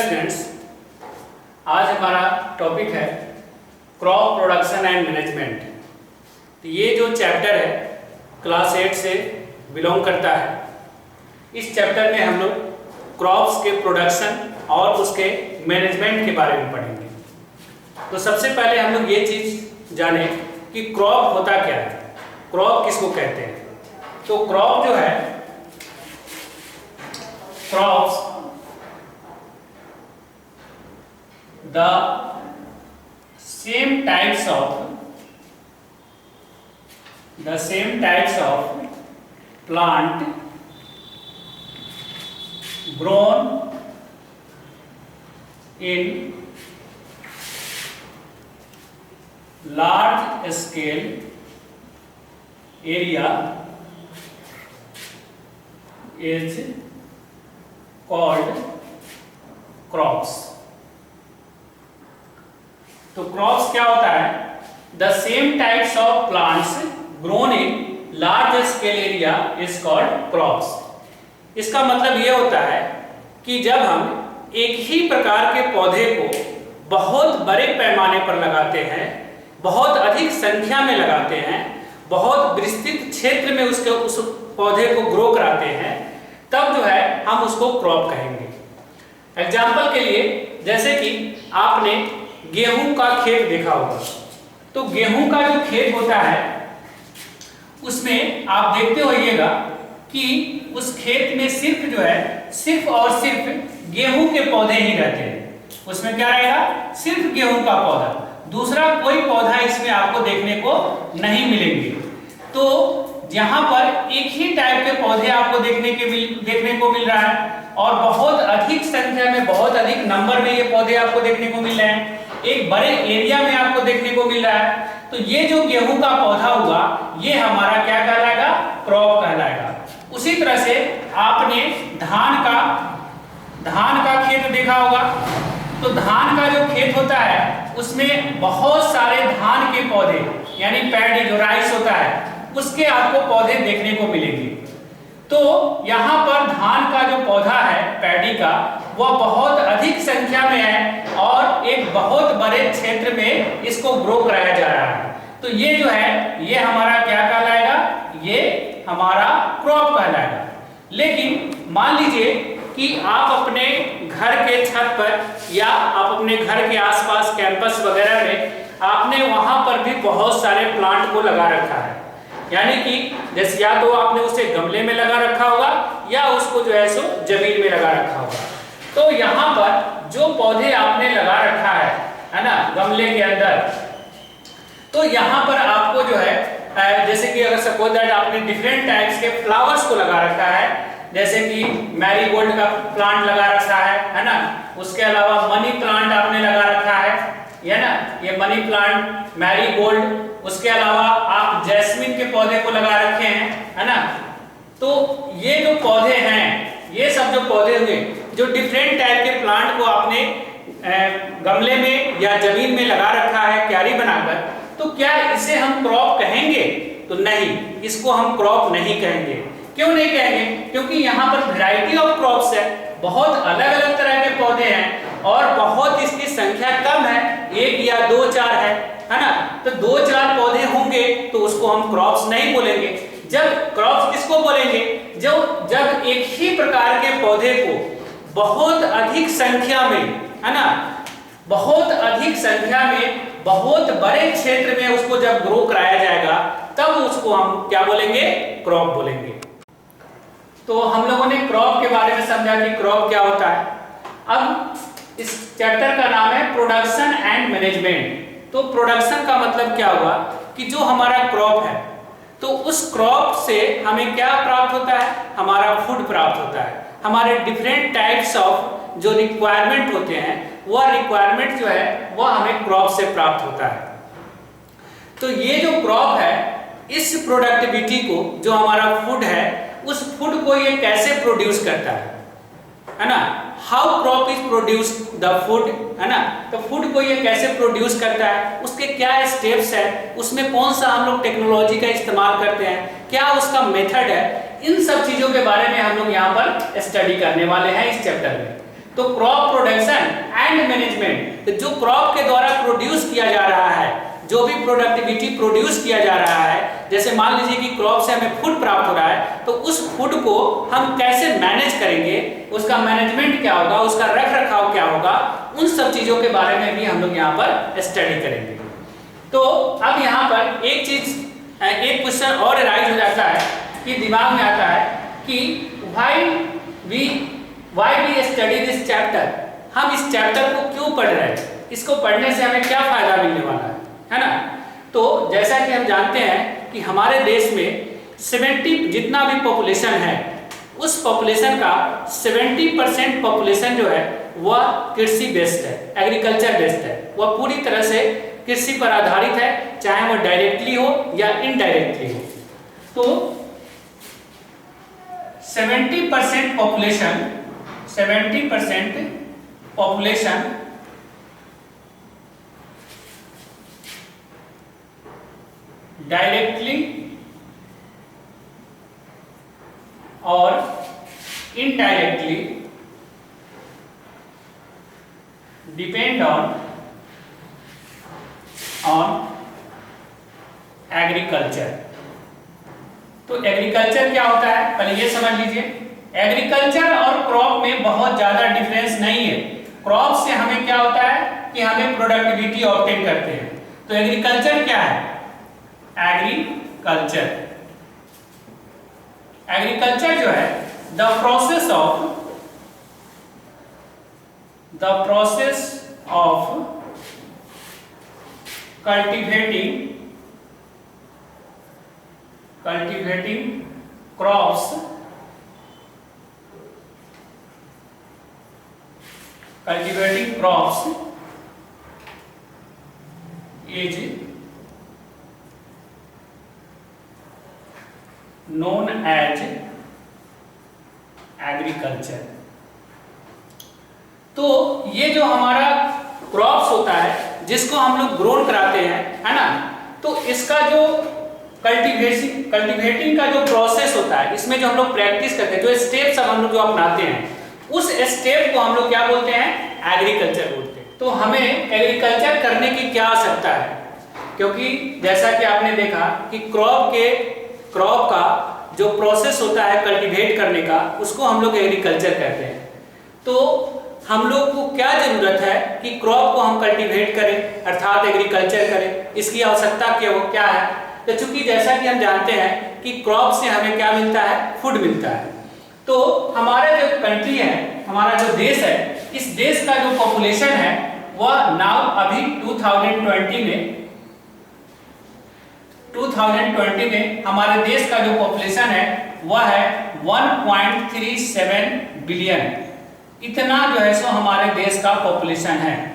Students, आज हमारा topic है क्रॉप प्रोडक्शन एंड मैनेजमेंट। तो ये जो चैप्टर है क्लास 8 से बिलोंग करता है। इस चैप्टर में हम लोग क्रॉप्स के प्रोडक्शन और उसके मैनेजमेंट के बारे में पढ़ेंगे। तो सबसे पहले हम लोग ये चीज़ जाने कि क्रॉप होता क्या है, क्रॉप किसको कहते हैं। तो क्रॉप जो है, crops the same types of plant grown in large scale area is called crops। तो क्रॉप्स क्या होता है? The same types of plants grown in large scale area is called crops. इसका मतलब यह होता है कि जब हम एक ही प्रकार के पौधे को बहुत बड़े पैमाने पर लगाते हैं, बहुत अधिक संख्या में लगाते हैं, बहुत विस्तृत क्षेत्र में उस पौधे को ग्रो कराते हैं, तब जो है हम उसको क्रॉप कहेंगे। एग्जाम्पल के लिए, जैसे कि आपने गेहूं का खेत देखा होगा, तो गेहूं का जो खेत होता है उसमें आप देखते होइएगा कि उस खेत में सिर्फ और सिर्फ गेहूं के पौधे ही रहते हैं। उसमें क्या रहेगा? सिर्फ गेहूं का पौधा, दूसरा कोई पौधा इसमें आपको देखने को नहीं मिलेंगे। तो यहाँ पर एक ही टाइप के पौधे आपको देखने को मिल रहा है और बहुत अधिक संख्या में, बहुत अधिक नंबर में ये पौधे आपको देखने को मिल रहे हैं, एक बड़े एरिया में आपको देखने को मिल रहा है। तो ये जो गेहूं का पौधा हुआ, ये हमारा क्या कहलाएगा? क्रॉप कहलाएगा। उसी तरह से आपने धान का खेत देखा होगा, तो धान का जो खेत होता है उसमें बहुत सारे धान के पौधे, यानी पैडी जो राइस होता है, उसके आपको पौधे देखने को मिलेंगे। तो यहाँ पर धान का जो पौधा है पैडी का, वह बहुत अधिक संख्या में है और एक बहुत बड़े क्षेत्र में इसको ग्रो कराया जा रहा है। तो ये जो है, ये हमारा क्या कहलाएगा? ये हमारा क्रॉप कहलाएगा। लेकिन मान लीजिए कि आप अपने घर के छत पर या आप अपने घर के आसपास कैंपस वगैरह में आपने वहां पर भी बहुत सारे प्लांट को लगा रखा है, यानी कि जैसे या तो आपने उसे गमले में लगा रखा होगा या उसको जो है सो जमीन में लगा रखा होगा। तो यहाँ पर जो पौधे आपने लगा रखा है ना, गमले के अंदर, तो यहाँ पर आपको जो है जैसे कि अगर सपोज दैट आपने डिफरेंट टाइप्स के फ्लावर्स को लगा रखा है, जैसे कि मैरीगोल्ड का प्लांट लगा रखा है ना, उसके अलावा मनी प्लांट आपने लगा रखा है ना, ये मनी प्लांट, मैरीगोल्ड, उसके अलावा आप जैस्मिन के पौधे को लगा रखे हैं, है ना। तो ये जो पौधे हैं, ये सब जो पौधे हुए, जो डिफरेंट टाइप के प्लांट को आपने गमले में या जमीन में लगा रखा है क्यारी बनाकर, तो क्या इसे हम क्रॉप कहेंगे? तो नहीं, इसको हम क्रॉप नहीं कहेंगे। क्यों नहीं कहेंगे? क्योंकि यहाँ पर वैरायटी ऑफ क्रॉप्स है, बहुत अलग अलग तरह के पौधे हैं और बहुत इसकी संख्या कम है, 1 या 2 4 है ना। तो 2 4 पौधे होंगे तो उसको हम क्रॉप्स नहीं बोलेंगे। जब क्रॉप्स किसको बोलेंगे? जब एक ही प्रकार के पौधे को बहुत अधिक संख्या में, है ना, बहुत अधिक संख्या में बहुत बड़े क्षेत्र में उसको जब ग्रो कराया जाएगा, तब उसको हम क्या बोलेंगे? क्रॉप बोलेंगे। तो हम लोगों ने क्रॉप के बारे में समझा कि क्रॉप क्या होता है। अब इस चैप्टर का नाम है प्रोडक्शन एंड मैनेजमेंट। तो प्रोडक्शन का मतलब क्या हुआ कि जो हमारा क्रॉप है, तो उस क्रॉप से हमें क्या प्राप्त होता है? हमारा फूड प्राप्त होता है। हमारे डिफरेंट टाइप्स ऑफ जो रिक्वायरमेंट होते हैं, वह रिक्वायरमेंट जो है वह हमें क्रॉप से प्राप्त होता है। तो ये जो क्रॉप है, इस प्रोडक्टिविटी को, जो हमारा फूड है, उस फूड को ये कैसे प्रोड्यूस करता है ना। How crop is produce the food, है ना। तो फूड को ये कैसे प्रोड्यूस करता है, उसके क्या स्टेप्स है, उसमें कौन सा हम लोग टेक्नोलॉजी का इस्तेमाल करते हैं, क्या उसका मेथड है, इन सब चीजों के बारे में हम लोग यहाँ पर स्टडी करने वाले हैं इस चैप्टर में। तो क्रॉप प्रोडक्शन एंड मैनेजमेंट, जो क्रॉप के द्वारा प्रोड्यूस किया जा रहा है, जो भी प्रोडक्टिविटी प्रोड्यूस किया जा रहा है, जैसे मान लीजिए कि क्रॉप से हमें फूड प्राप्त हो रहा है, तो उस फूड को हम कैसे मैनेज करेंगे, उसका मैनेजमेंट क्या होगा, उसका रख रखाव क्या होगा, उन सब चीजों के बारे में भी हम लोग यहाँ पर स्टडी करेंगे। तो अब यहाँ पर एक क्वेश्चन और राइज हो जाता है कि दिमाग में आता है कि why we study this chapter, हम इस चैप्टर को क्यों पढ़ रहे हैं, इसको पढ़ने से हमें क्या फायदा मिलने वाला है ना। तो जैसा कि हम जानते हैं कि हमारे देश में 70 जितना भी पॉपुलेशन है, उस पॉपुलेशन का 70% पॉपुलेशन जो है वह कृषि बेस्ड है, एग्रीकल्चर बेस्ड है, वह पूरी तरह से कृषि पर आधारित है, चाहे वह डायरेक्टली हो या इनडायरेक्टली हो। तो 70% पॉपुलेशन डायरेक्टली और इनडायरेक्टली डिपेंड ऑन एग्रीकल्चर। तो एग्रीकल्चर क्या होता है, पहले ये समझ लीजिए। एग्रीकल्चर और क्रॉप में बहुत ज्यादा डिफरेंस नहीं है। क्रॉप से हमें क्या होता है कि हमें प्रोडक्टिविटी ऑब्टेन करते हैं। तो एग्रीकल्चर क्या है, एग्रीकल्चर जो है the process of cultivating crops is known as agriculture. तो ये जो हमारा क्रॉप्स होता है जिसको हम लोग ग्रोन कराते हैं, है ना, तो इसका जो कल्टिवेटिंग का जो प्रोसेस होता है, इसमें जो हम लोग प्रैक्टिस करते हैं, जो स्टेप्स हम लोग जो अपनाते हैं, उस स्टेप को हम लोग क्या बोलते हैं, एग्रीकल्चर बोलते हैं। तो हमें एग्रीकल्चर करने की क्या आवश्यकता है, क्योंकि जैसा कि आपने देखा कि क्रॉप का जो प्रोसेस होता है कल्टीवेट करने का, उसको हम लोग एग्रीकल्चर कहते हैं। तो हम लोग को क्या जरूरत है कि क्रॉप को हम कल्टीवेट करें, अर्थात एग्रीकल्चर करें, इसकी आवश्यकता क्या है। तो चूंकि जैसा कि हम जानते हैं कि क्रॉप से हमें क्या मिलता है, फूड मिलता है। तो हमारा जो कंट्री है, हमारा जो देश है, इस देश का जो पॉपुलेशन है वह नाउ अभी 2020 में हमारे देश का जो पॉपुलेशन है वह है 1.37 बिलियन। इतना जो है सो हमारे देश का पॉपुलेशन है,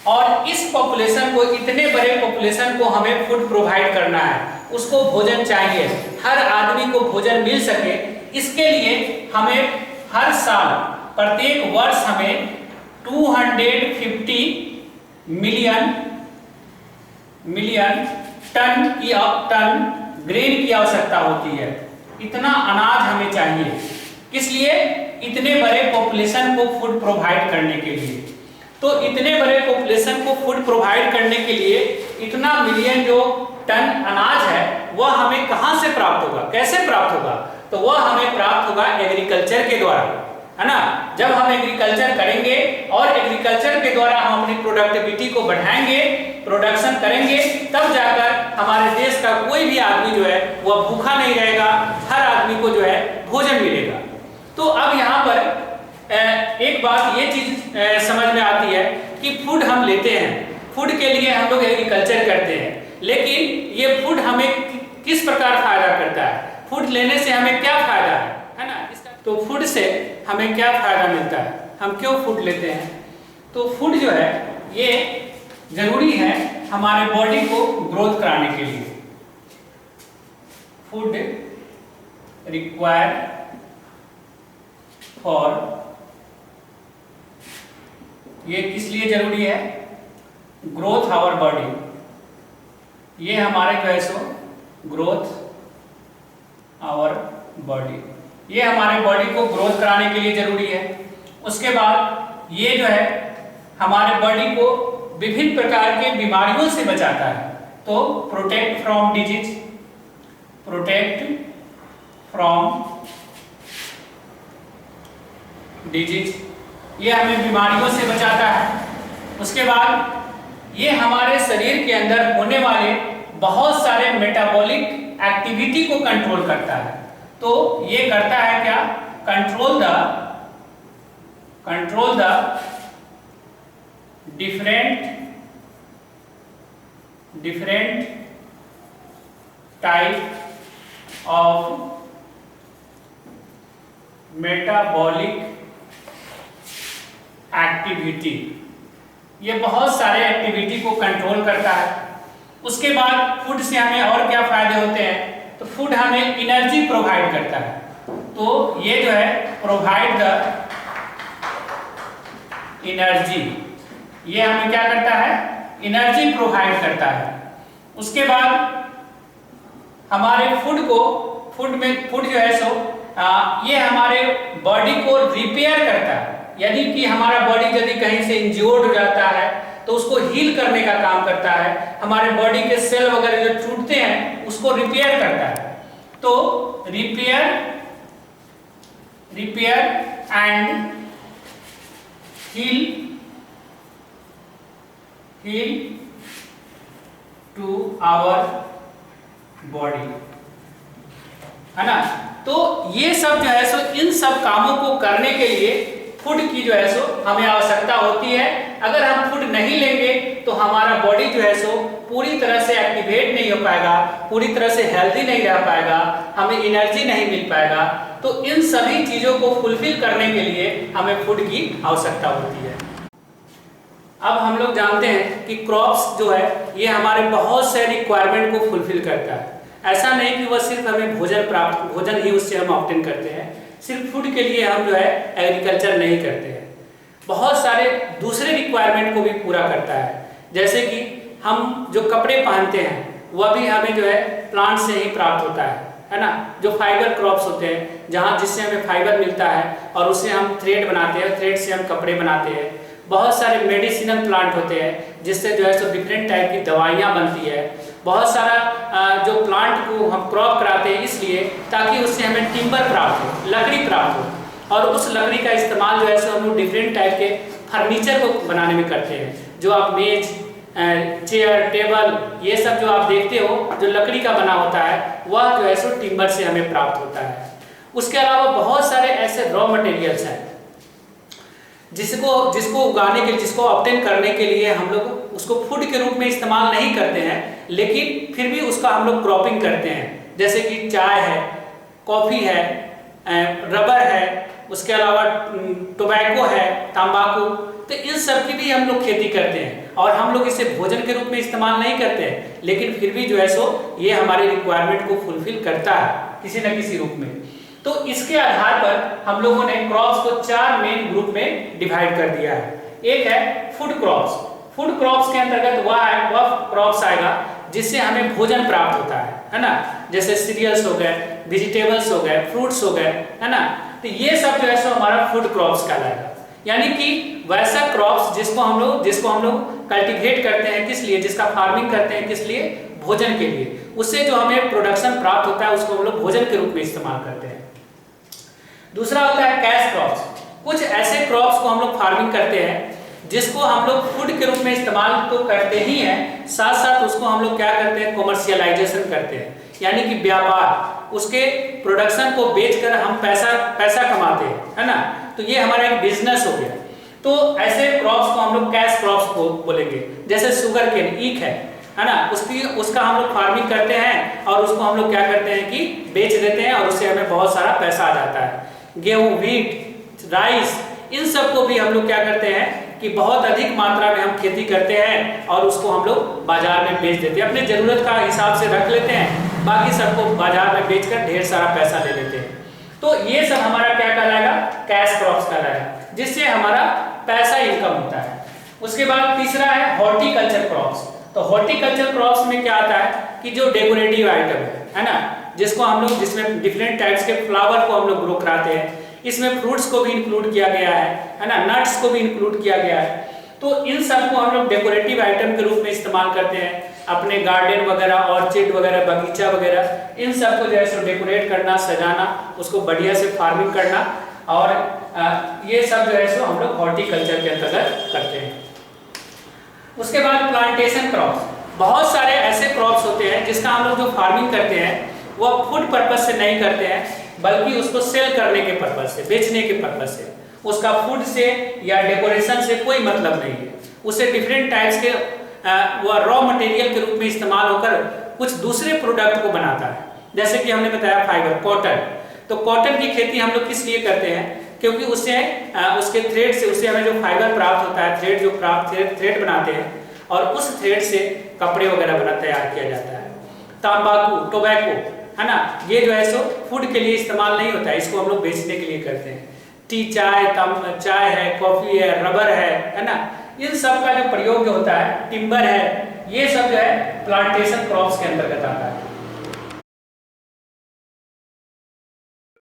और इस पॉपुलेशन को, इतने बड़े पॉपुलेशन को हमें फूड प्रोवाइड करना है, उसको भोजन चाहिए, हर आदमी को भोजन मिल सके। इसके लिए हमें हर साल, प्रत्येक वर्ष हमें 250 मिलियन टन ग्रेन की आवश्यकता होती है। इतना अनाज हमें चाहिए, किस लिए, इतने बड़े पॉपुलेशन को फूड प्रोवाइड करने के लिए। तो इतने बड़े पॉपुलेशन को फूड प्रोवाइड करने के लिए इतना मिलियन जो टन अनाज है वह हमें कहां से प्राप्त होगा, कैसे प्राप्त होगा, तो वह हमें प्राप्त होगा एग्रीकल्चर के द्वारा, है ना। जब हम एग्रीकल्चर करेंगे और एग्रीकल्चर के द्वारा हम अपनी प्रोडक्टिविटी को बढ़ाएंगे, प्रोडक्शन करेंगे, तब जाकर हमारे देश का कोई भी आदमी जो है वह भूखा नहीं रहेगा, हर आदमी को जो है भोजन मिलेगा। तो अब यहाँ पर एक बात ये चीज समझ में आती है कि फूड हम लेते हैं, फूड के लिए हम लोग एग्रीकल्चर करते हैं, लेकिन ये फूड हमें किस प्रकार फायदा करता है, फूड लेने से हमें क्या फायदा है ना। तो फूड से हमें क्या फायदा मिलता है, हम क्यों फूड लेते हैं। तो फूड जो है ये जरूरी है हमारे बॉडी को ग्रोथ कराने के लिए। फूड रिक्वायर फॉर, ये किस लिए जरूरी है, ग्रोथ आवर बॉडी, ये हमारे जो है सो ग्रोथ आवर बॉडी, ये हमारे बॉडी को ग्रोथ कराने के लिए जरूरी है। उसके बाद ये जो है हमारे बॉडी को विभिन्न प्रकार के बीमारियों से बचाता है। तो protect from disease, protect from disease, ये हमें बीमारियों से बचाता है। उसके बाद ये हमारे शरीर के अंदर होने वाले बहुत सारे मेटाबॉलिक एक्टिविटी को कंट्रोल करता है। तो ये करता है क्या, control the different type of metabolic activity, ये बहुत सारे एक्टिविटी को कंट्रोल करता है। उसके बाद फूड से हमें और क्या फायदे होते हैं, तो फूड हमें एनर्जी प्रोवाइड करता है। तो ये जो है प्रोवाइड द एनर्जी, ये हमें क्या करता है, एनर्जी प्रोवाइड करता है। उसके बाद हमारे फूड जो है सो ये हमारे बॉडी को रिपेयर करता है। यानी कि हमारा बॉडी यदि कहीं से इंज्योर्ड हो जाता है तो उसको हील करने का काम करता है। हमारे बॉडी के सेल वगैरह जो टूटते हैं उसको रिपेयर करता है। तो repair and heal to our body, है ना। तो ये सब जो है सो इन सब कामों को करने के लिए फूड की जो है सो हमें आवश्यकता होती है। अगर हम फूड नहीं लेंगे तो हमारा बॉडी जो है सो पूरी तरह से एक्टिवेट नहीं हो पाएगा, पूरी तरह से हेल्दी नहीं रह पाएगा, हमें एनर्जी नहीं मिल पाएगा। तो इन सभी चीजों को फुलफिल करने के लिए हमें फूड की आवश्यकता होती है। अब हम लोग जानते हैं कि क्रॉप्स जो है ये हमारे बहुत से रिक्वायरमेंट को फुलफिल करता है। ऐसा नहीं कि वह सिर्फ हमें भोजन ही उससे हम ऑब्टेन करते हैं। सिर्फ फूड के लिए हम जो है एग्रीकल्चर नहीं करते हैं, बहुत सारे दूसरे रिक्वायरमेंट को भी पूरा करता है। जैसे कि हम जो कपड़े पहनते हैं वह भी हमें जो है प्लांट से ही प्राप्त होता है ना। जो फाइबर क्रॉप्स होते हैं जहाँ जिससे हमें फाइबर मिलता है और उससे हम थ्रेड बनाते हैं, थ्रेड से हम कपड़े बनाते हैं। बहुत सारे मेडिसिनल प्लांट होते हैं जिससे जो है सो डिफरेंट टाइप की दवाइयाँ बनती है। बहुत सारा जो प्लांट को हम क्रॉप कराते हैं इसलिए ताकि उससे हमें टिम्बर प्राप्त हो, लकड़ी प्राप्त हो। और उस लकड़ी का इस्तेमाल जो है सो हम लोग डिफरेंट टाइप के फर्नीचर को बनाने में करते हैं। जो आप मेज, चेयर, टेबल, ये सब जो आप देखते हो जो लकड़ी का बना होता है वह जो है सो टिम्बर से हमें प्राप्त होता है। उसके अलावा बहुत सारे ऐसे रॉ मटेरियल्स हैं जिसको उगाने के, जिसको ऑब्टेन करने के लिए हम लोग उसको फूड के रूप में इस्तेमाल नहीं करते हैं, लेकिन फिर भी उसका हम लोग क्रॉपिंग करते हैं। जैसे कि चाय है, कॉफ़ी है, रबर है, उसके अलावा टोबैको है, तंबाकू, तो इन सब की भी हम लोग खेती करते हैं। और हम लोग इसे भोजन के रूप में इस्तेमाल नहीं करते हैं, लेकिन फिर भी जो है सो ये हमारी रिक्वायरमेंट को फुलफिल करता है किसी न किसी रूप में। तो इसके आधार पर हम लोगों ने क्रॉप्स को 4 मेन ग्रुप में डिवाइड कर दिया है। एक है फूड क्रॉप्स। फूड क्रॉप्स के अंतर्गत वह क्रॉप्स आएगा जिससे हमें भोजन प्राप्त होता है ना। जैसे सीरियल्स हो गए, वेजिटेबल्स हो गए, फ्रूट्स हो गए, है ना। तो ये सब जो है सो हमारा फूड क्रॉप्स कहलाएगा। यानी कि वैसा क्रॉप्स जिसको हम लोग कल्टीवेट करते हैं, किस लिए, जिसका फार्मिंग करते हैं, किस लिए, भोजन के लिए। उससे जो हमें प्रोडक्शन प्राप्त होता है उसको हम लोग भोजन के रूप में इस्तेमाल करते हैं। दूसरा होता है कैश क्रॉप्स। कुछ ऐसे क्रॉप्स को हम लोग फार्मिंग करते हैं जिसको हम लोग फूड के रूप में इस्तेमाल तो करते ही हैं, साथ साथ उसको हम लोग क्या करते हैं, कमर्शियलाइजेशन करते हैं। यानी कि व्यापार, उसके प्रोडक्शन को बेचकर हम पैसा कमाते हैं, है ना। तो ये हमारा एक बिजनेस हो गया। तो ऐसे क्रॉप्स को हम लोग कैश क्रॉप्स बोलेंगे। जैसे शुगर केन, ईख है ना, उसका हम लोग फार्मिंग करते हैं और उसको हम लोग क्या करते हैं कि बेच देते हैं और उससे हमें बहुत सारा पैसा आ जाता है। गेहूं, व्हीट, राइस, इन सब को भी हम लोग क्या करते हैं कि बहुत अधिक मात्रा में हम खेती करते हैं और उसको हम लोग बाजार में बेच देते हैं। अपने जरूरत का हिसाब से रख लेते हैं, बाकी सबको बाजार में बेचकर ढेर सारा पैसा ले लेते हैं। तो ये सब हमारा क्या कहलाएगा, कैश क्रॉप्स कहलाएगा, जिससे हमारा पैसा इनकम होता है। उसके बाद तीसरा है हॉर्टिकल्चर क्रॉप्स। तो हॉर्टिकल्चर क्रॉप्स में क्या आता है कि जो डेकोरेटिव आइटम है ना, जिसमें डिफरेंट टाइप्स के फ्लावर को हम लोग ग्रो कराते हैं। इसमें फ्रूट्स को भी इंक्लूड किया गया है ना, नट्स को भी इंक्लूड किया गया है। तो इन सब को हम लोग डेकोरेटिव आइटम के रूप में इस्तेमाल करते हैं अपने गार्डन वगैरह, ऑर्चिड वगैरह, बगीचा वगैरह, इन सब को जो है सो डेकोरेट करना, सजाना, उसको बढ़िया से फार्मिंग करना, और ये सब जो है सो हम लोग हॉर्टिकल्चर के अंतर्गत करते हैं। उसके बाद प्लांटेशन क्रॉप्स, बहुत सारे ऐसे क्रॉप्स होते हैं जिसका हम लोग जो फार्मिंग करते हैं वो फूड पर्पज से नहीं करते हैं, बल्कि उसको सेल करने के पर्पज से, बेचने के पर्पज से। उसका फूड से या डेकोरेशन से कोई मतलब नहीं है। उसे डिफरेंट टाइप्स के वो रॉ मटेरियल के रूप में इस्तेमाल होकर कुछ दूसरे प्रोडक्ट को बनाता है। जैसे कि हमने बताया फाइबर, कॉटन, तो कॉटन की खेती हम लोग किस लिए करते हैं, क्योंकि उससे उसके थ्रेड से उससे हमें जो फाइबर प्राप्त होता है, थ्रेड जो प्राप्त थ्रेड बनाते हैं, और उस थ्रेड से कपड़े वगैरह बना तैयार किया जाता है। तंबाकू, टोबैको, है ना, ये जो है सो फूड के लिए इस्तेमाल नहीं होता है, इसको हम लोग बेचने के लिए करते हैं। टी, चाय है, कॉफी है, रबर है ना, इन सब का जो प्रयोग जो होता है, टिम्बर है, ये सब जो है प्लांटेशन क्रॉप्स के अंतर्गत आता है।